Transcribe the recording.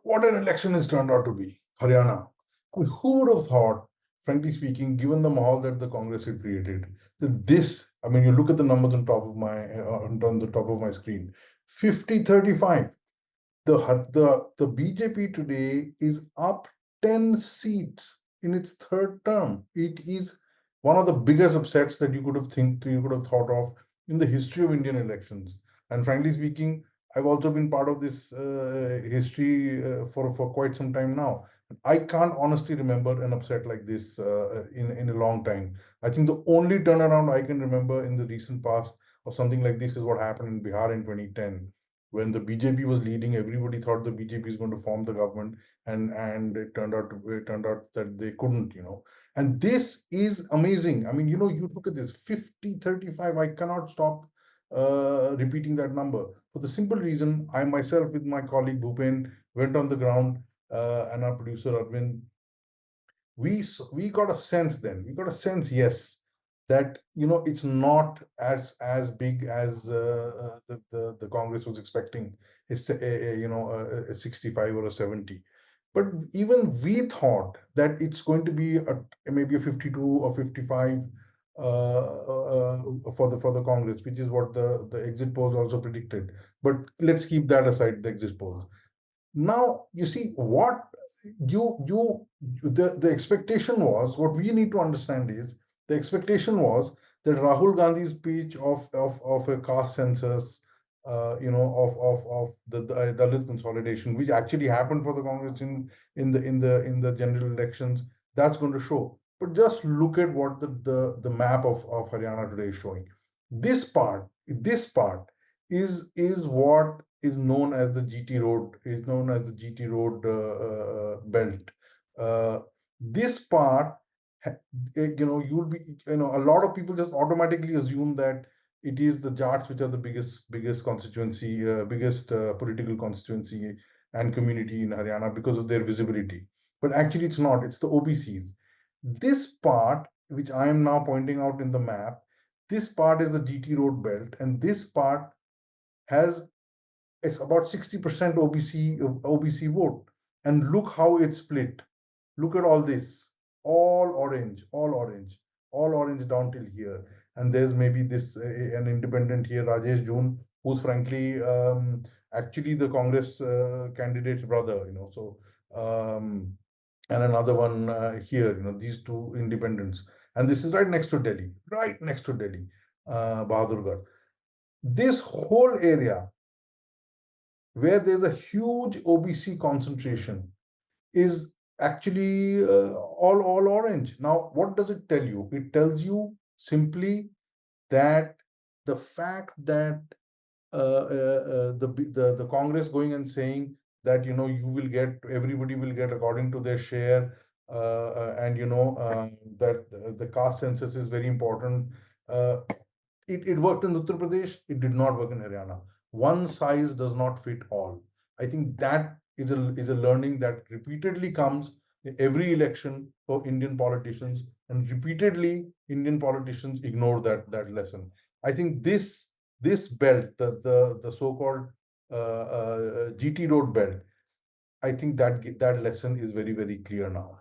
What an election has turned out to be. Haryana. Who would have thought, frankly speaking, given the mahal that the Congress had created, that this, I mean, you look at the numbers on the top of my screen, 50-35. The BJP today is up 10 seats in its third term. It is one of the biggest upsets that you could have thought of in the history of Indian elections. And frankly speaking, I've also been part of this history for quite some time now. I can't honestly remember an upset like this in a long time. I think the only turnaround I can remember in the recent past of something like this is what happened in Bihar in 2010, when the BJP was leading. Everybody thought the BJP is going to form the government, and it turned out that they couldn't. And this is amazing. I mean, you look at this 50-35. I cannot stop repeating that number for the simple reason I myself, with my colleague Bhupen, went on the ground, and our producer Arvind. We got a sense then. We got a sense, yes, that it's not as big as the Congress was expecting. It's a 65 or a 70. But even we thought that it's going to be maybe a 52 or 55 for the Congress, which is what the exit polls also predicted. But let's keep that aside, the exit polls. Now you see what the expectation was. What we need to understand is the expectation was that Rahul Gandhi's speech of a caste census, of the Dalit consolidation, which actually happened for the Congress in the general elections, that's going to show. But just look at what the map of Haryana today is showing. This part is what is known as the GT road, belt. This part, you'll be, a lot of people just automatically assume that it is the Jats, which are the biggest constituency, biggest political constituency and community in Haryana because of their visibility. But actually, it's not. It's the OBCs. This part, which I am now pointing out in the map, this part is the GT road belt, and this part it's about 60% OBC vote. And look how it's split. Look at all this, all orange down till here. And there's maybe an independent here, Rajesh June, who's frankly actually the Congress candidate's brother. And another one here. These two independents, and this is right next to Delhi, Bahadurgarh. This whole area, where there's a huge OBC concentration, is actually all orange. Now, what does it tell you? It tells you simply that the fact that the Congress going and saying that everybody will get according to their share, and that the caste census is very important. It worked in Uttar Pradesh. It did not work in Haryana. One size does not fit all. I think that is a learning that repeatedly comes in every election for Indian politicians, and repeatedly Indian politicians ignore that lesson. I think this belt, the so-called GT road belt, I think that lesson is very, very clear now.